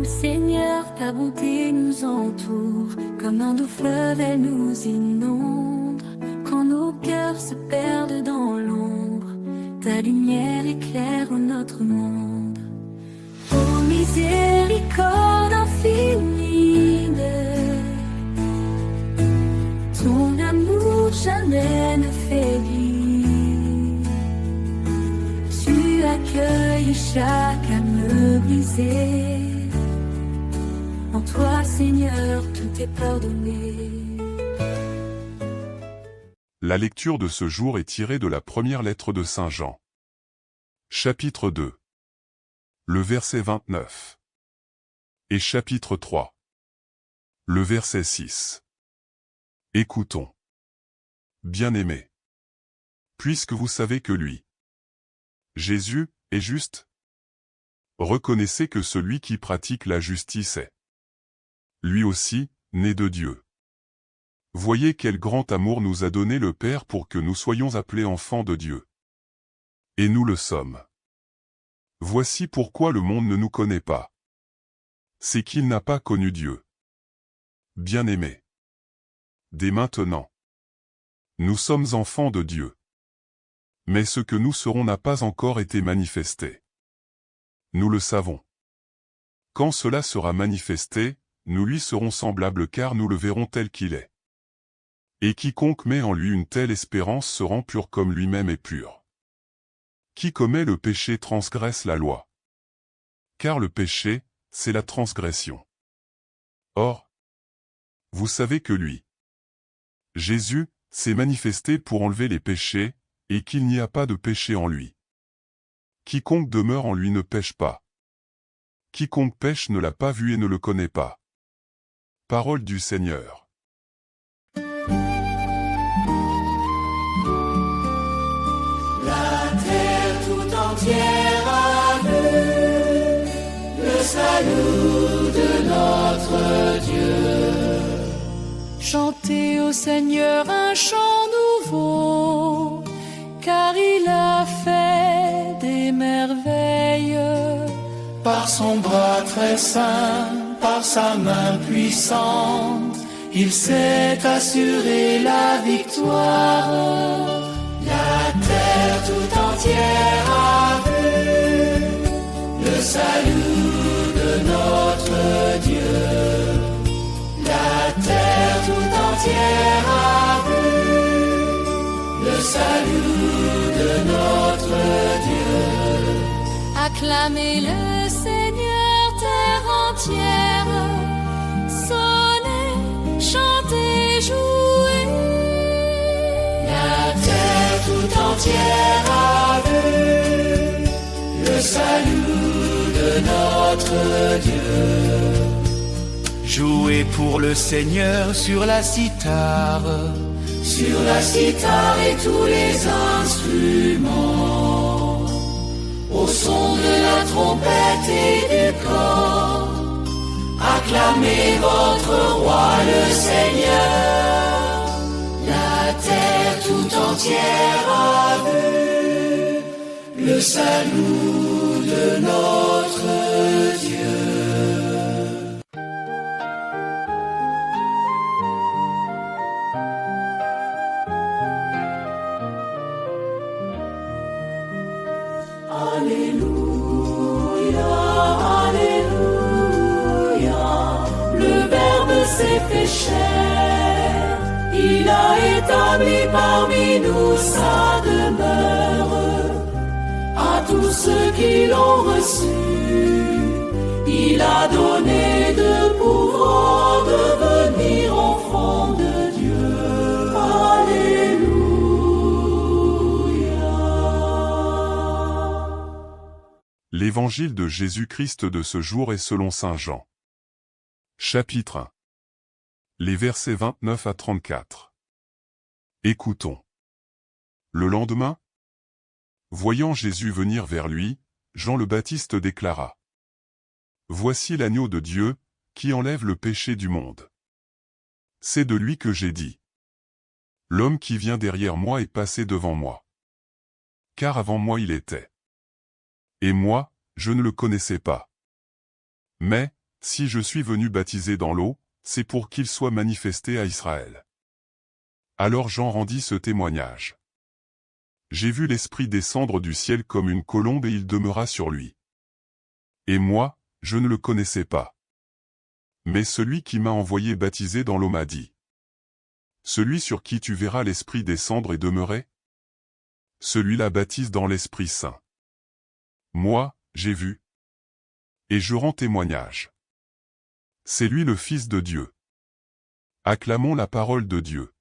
Seigneur, ta bonté nous entoure, comme un doux fleuve, elle nous inonde. Quand nos cœurs se perdent dans l'ombre, ta lumière éclaire notre monde. Ô miséricorde infinie, ton amour jamais ne faiblit. Tu accueilles chaque âme brisée. En toi, Seigneur, tout est pardonné. La lecture de ce jour est tirée de la première lettre de Saint Jean. Chapitre 2. Le verset 29. Et chapitre 3. Le verset 6. Écoutons. Bien-aimés, puisque vous savez que lui, Jésus, est juste, reconnaissez que celui qui pratique la justice est, lui aussi, né de Dieu. Voyez quel grand amour nous a donné le Père pour que nous soyons appelés enfants de Dieu. Et nous le sommes. Voici pourquoi le monde ne nous connaît pas. C'est qu'il n'a pas connu Dieu. Bien-aimés, dès maintenant, nous sommes enfants de Dieu. Mais ce que nous serons n'a pas encore été manifesté. Nous le savons. Quand cela sera manifesté, nous lui serons semblables car nous le verrons tel qu'il est. Et quiconque met en lui une telle espérance se rend pur comme lui-même est pur. Qui commet le péché transgresse la loi. Car le péché, c'est la transgression. Or, vous savez que lui, Jésus, s'est manifesté pour enlever les péchés, et qu'il n'y a pas de péché en lui. Quiconque demeure en lui ne pêche pas. Quiconque pêche ne l'a pas vu et ne le connaît pas. Parole du Seigneur. La terre tout entière a vu le salut de notre Dieu. Chantez au Seigneur un chant nouveau, car il a fait des merveilles. Par son bras très saint, par sa main puissante, il s'est assuré la victoire. La terre tout entière a vu le salut de notre Dieu. La terre tout entière a vu le salut de notre Dieu. Acclamez le Seigneur, terre entière. Sonnez, chantez, jouez. La terre tout entière a vu le salut de notre Dieu. Jouez pour le Seigneur sur la cithare, sur la cithare et tous les instruments. Au son de la trompette et du cor, acclamez votre roi le Seigneur. La terre tout entière a vu le salut de notre Dieu. Alléluia, Alléluia, le Verbe s'est fait chair, il a établi parmi nous sa demeure. À tous ceux qui l'ont reçu, il a donné de pouvoir devenir enfants de Dieu. Alléluia. L'évangile de Jésus-Christ de ce jour est selon saint Jean. Chapitre 1. Les versets 29 à 34. Écoutons. Le lendemain, voyant Jésus venir vers lui, Jean le Baptiste déclara : Voici l'agneau de Dieu, qui enlève le péché du monde. C'est de lui que j'ai dit : L'homme qui vient derrière moi est passé devant moi. Car avant moi il était. Et moi, je ne le connaissais pas. Mais, Si je suis venu baptiser dans l'eau, c'est pour qu'il soit manifesté à Israël. » Alors Jean rendit ce témoignage. « J'ai vu l'Esprit descendre du ciel comme une colombe et il demeura sur lui. Et moi, je ne le connaissais pas. Mais celui qui m'a envoyé baptiser dans l'eau m'a dit: Celui sur qui tu verras l'Esprit descendre et demeurer, celui-là baptise dans l'Esprit Saint. Moi, j'ai vu. Et je rends témoignage. C'est lui le Fils de Dieu. Acclamons la parole de Dieu.